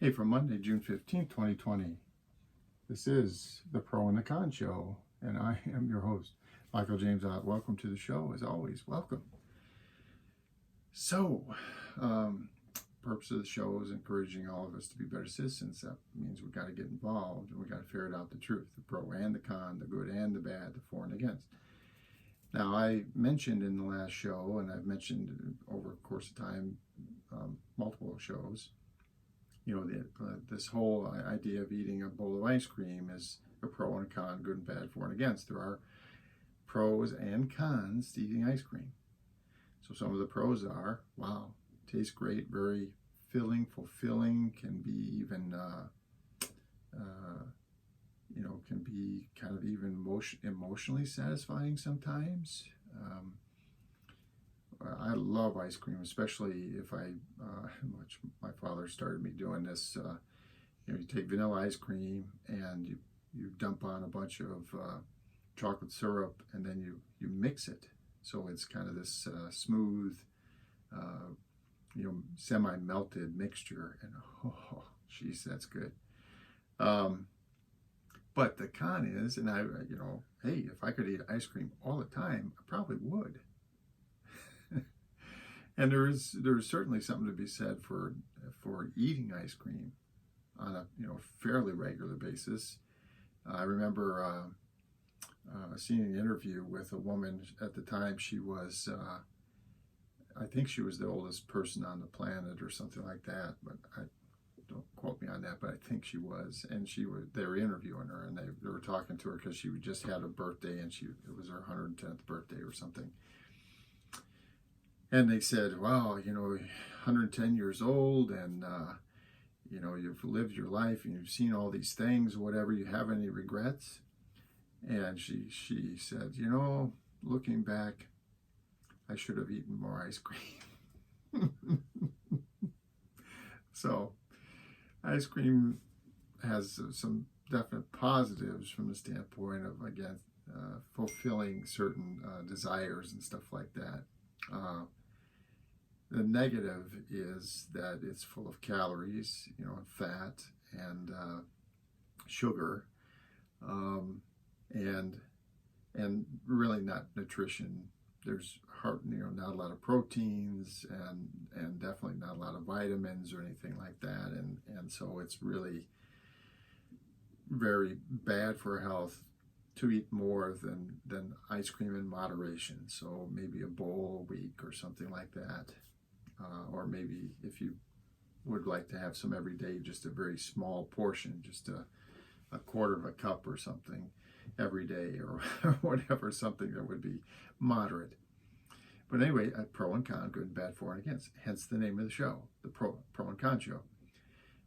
Hey, from Monday, June 15th, 2020, this is the Pro and the Con Show, and I am your host, Michael James Ott. Welcome to the show, as always. Welcome. So, purpose of the show is encouraging all of us to be better citizens. That means we've got to get involved, and we've got to ferret out the truth, the pro and the con, the good and the bad, the for and against. Now, I mentioned in the last show, and I've mentioned over the course of time, multiple shows, this whole idea of eating a bowl of ice cream is a pro and a con, good and bad, for and against. There are pros and cons to eating ice cream. So some of the pros are, wow, tastes great, very filling, fulfilling, can be even, can be kind of even emotionally satisfying sometimes. I love ice cream, especially if which my father started me doing this. You take vanilla ice cream and you dump on a bunch of chocolate syrup, and then you mix it. So it's kind of this smooth, semi-melted mixture. And oh, geez, that's good. But the con is, and hey, if I could eat ice cream all the time, I probably would. And there's certainly something to be said for eating ice cream on a fairly regular basis. I remember seeing an interview with a woman at the time. She was, I think she was the oldest person on the planet or something like that, but don't quote me on that, but I think she was. And they were interviewing her, and they were talking to her because she just had a birthday, and it was her 110th birthday or something. And they said, wow, 110 years old, and, you've lived your life, and you've seen all these things, whatever. You have any regrets? And she said, looking back, I should have eaten more ice cream. So, ice cream has some definite positives from the standpoint of, again, fulfilling certain desires and stuff like that. The negative is that it's full of calories, and fat and sugar, and really not nutrition. There's not a lot of proteins and definitely not a lot of vitamins or anything like that, and so it's really very bad for health to eat more than ice cream in moderation. So maybe a bowl a week or something like that. Or maybe if you would like to have some every day, just a very small portion, just a quarter of a cup or something every day, or whatever, something that would be moderate. But anyway, a pro and con, good and bad, for and against. Hence the name of the show, the Pro and Con Show.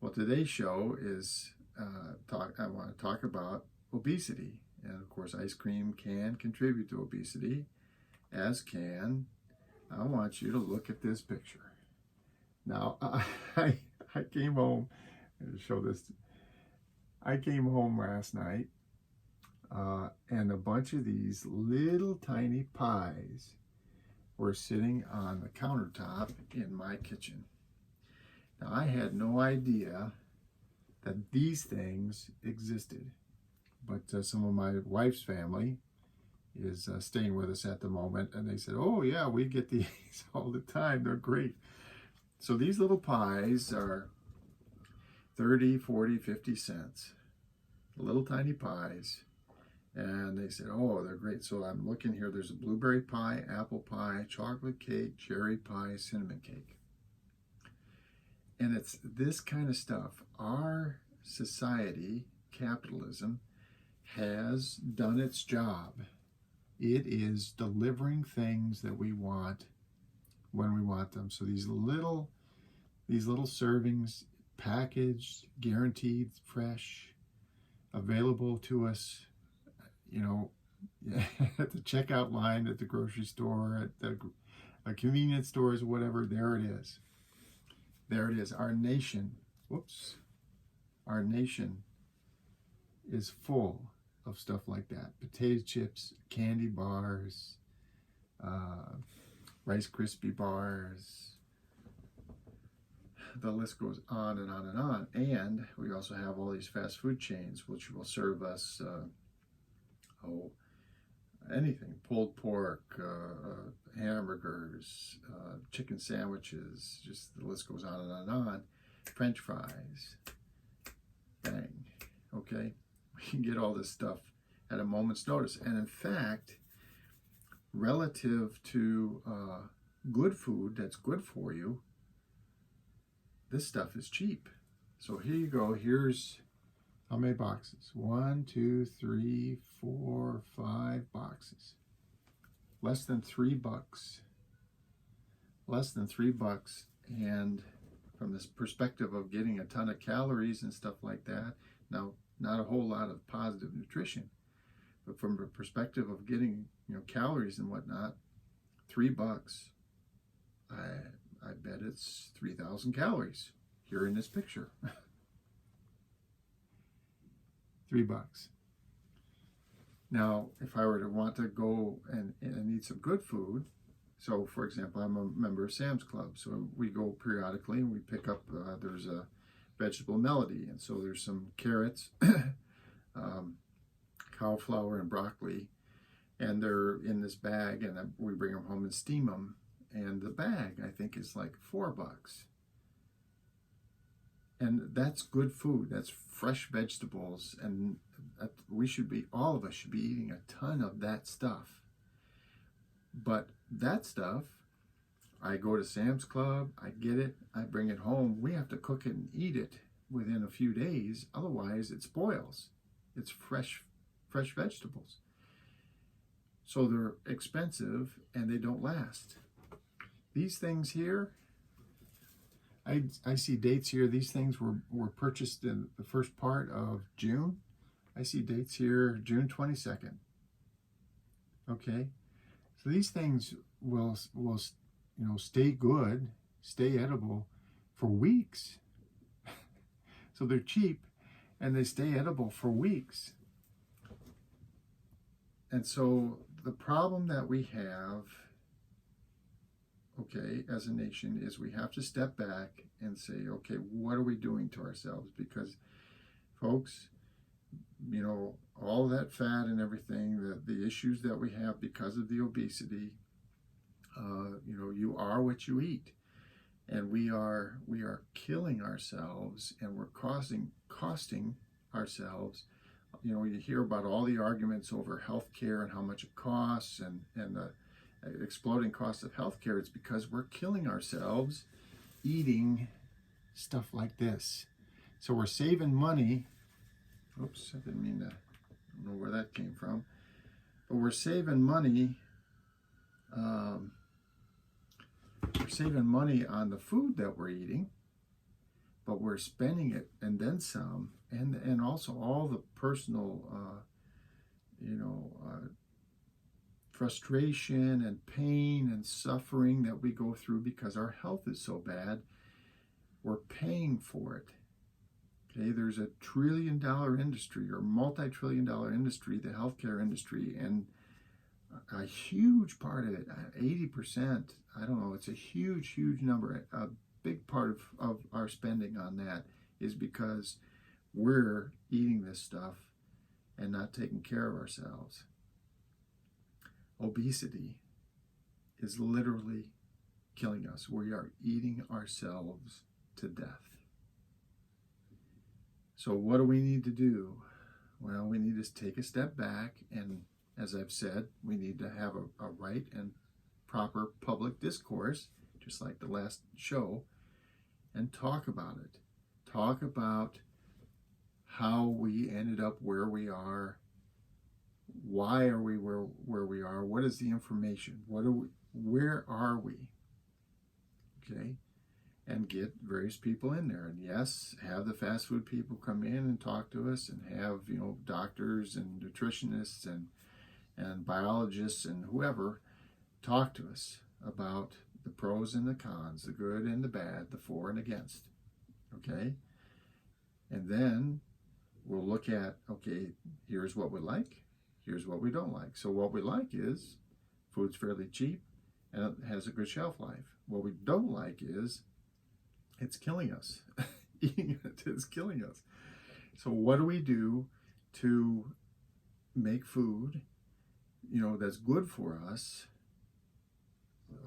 Well, today's show is I want to talk about obesity. And of course, ice cream can contribute to obesity, as can. I want you to look at this picture. Now, I came home, to show this. I came home last night, and a bunch of these little tiny pies were sitting on the countertop in my kitchen. Now, I had no idea that these things existed, but some of my wife's family is staying with us at the moment, and they said, oh yeah, we get these all the time, they're great. So these little pies are 30, 40, 50 cents, little tiny pies, and they said, oh, they're great. So I'm looking here, there's a blueberry pie, apple pie, chocolate cake, cherry pie, cinnamon cake. And it's this kind of stuff. Our society, capitalism, has done its job. It is delivering things that we want when we want them. So these little servings, packaged, guaranteed, fresh, available to us, at the checkout line at the grocery store, at the convenience stores, whatever. There it is. There it is. Our nation is full of stuff like that. Potato chips, candy bars, Rice Krispie bars, the list goes on and on and on. And we also have all these fast food chains which will serve us anything: pulled pork, hamburgers, chicken sandwiches, just the list goes on and on and on. French fries, bang. Okay, we can get all this stuff at a moment's notice. And in fact, relative to good food that's good for you, this stuff is cheap. So here you go. Here's how many boxes? 1, 2, 3, 4, 5 boxes. Less than $3. Less than $3. And from this perspective of getting a ton of calories and stuff like that, now not a whole lot of positive nutrition, but from the perspective of getting, calories and whatnot, $3. I bet it's 3,000 calories here in this picture. $3. Now, if I were to want to go and eat some good food, so for example, I'm a member of Sam's Club, so we go periodically and we pick up, there's a vegetable melody, and so there's some carrots, cauliflower and broccoli, and they're in this bag, and we bring them home and steam them, and the bag, I think, is like $4. And that's good food. That's fresh vegetables, and all of us should be eating a ton of that stuff. But that stuff, I go to Sam's Club, I get it, I bring it home. We have to cook it and eat it within a few days. Otherwise, it spoils. It's fresh vegetables. So they're expensive and they don't last. These things here, I see dates here. These things were purchased in the first part of June. I see dates here, June 22nd. Okay, so these things will stay good, stay edible for weeks. So they're cheap and they stay edible for weeks. And so the problem that we have, okay, as a nation, is we have to step back and say, okay, what are we doing to ourselves? Because, folks, all that fat and everything, the issues that we have because of the obesity, you are what you eat. And we are killing ourselves, and we're costing ourselves. You hear about all the arguments over healthcare and how much it costs, and the exploding cost of healthcare. It's because we're killing ourselves eating stuff like this. So we're saving money. Oops, I didn't mean to. I don't know where that came from. But we're saving money. We're saving money on the food that we're eating, but we're spending it and then some, and also all the personal, frustration and pain and suffering that we go through because our health is so bad. We're paying for it. Okay, there's a $1 trillion industry or multi-trillion-dollar industry, the healthcare industry, and a huge part of it, 80%, I don't know, it's a huge number. A big part of our spending on that is because we're eating this stuff and not taking care of ourselves. Obesity is literally killing us. We are eating ourselves to death. So what do we need to do? Well, we need to take a step back, and as I've said, we need to have a right and proper public discourse, just like the last show, and talk about it. Talk about how we ended up where we are. Why are we where we are? What is the information? Where are we? Okay? And get various people in there. And yes, have the fast food people come in and talk to us, and have, doctors and nutritionists and biologists and whoever talk to us about the pros and the cons, the good and the bad, the for and against. Okay? And then we'll look at, okay, here's what we like, here's what we don't like. So what we like is food's fairly cheap and it has a good shelf life. What we don't like is It's killing us. Eating it is killing us. So what do we do to make food, that's good for us,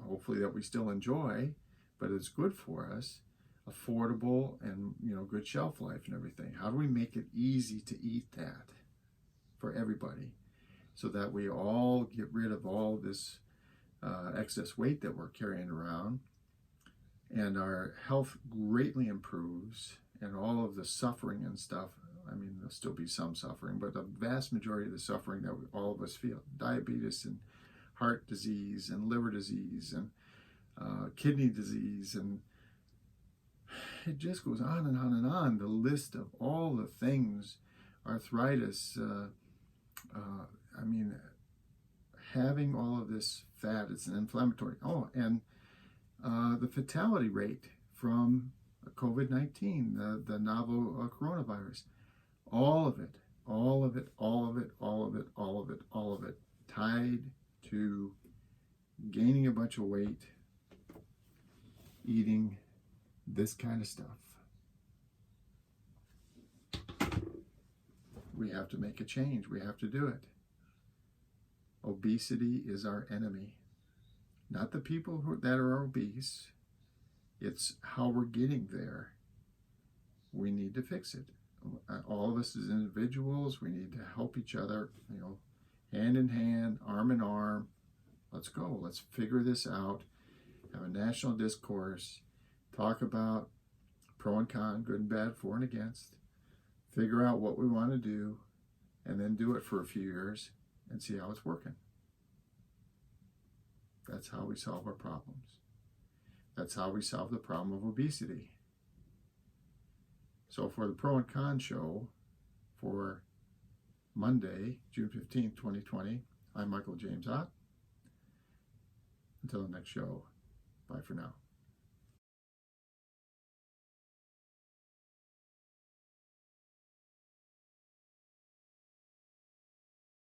hopefully that we still enjoy, but it's good for us, affordable, and good shelf life and everything? How do we make it easy to eat that for everybody, so that we all get rid of all this excess weight that we're carrying around, and our health greatly improves, and all of the suffering and stuff, I mean, there'll still be some suffering, but the vast majority of the suffering that all of us feel, diabetes and heart disease and liver disease and kidney disease, and it just goes on and on and on. The list of all the things, arthritis, I mean, having all of this fat, it's an inflammatory. Oh, and the fatality rate from COVID-19, the novel coronavirus, all of it, all of it, all of it, all of it, all of it, all of it, tied to gaining a bunch of weight, eating this kind of stuff. We have to make a change. We have to do it. Obesity is our enemy. Not the people that are obese. It's how we're getting there. We need to fix it. All of us as individuals, we need to help each other, hand in hand, arm in arm. Let's go. Let's figure this out. Have a national discourse. Talk about pro and con, good and bad, for and against. Figure out what we want to do, and then do it for a few years and see how it's working. That's how we solve our problems. That's how we solve the problem of obesity. So for the Pro and Con show for Monday, June 15th, 2020, I'm Michael James Ott. Until the next show, bye for now.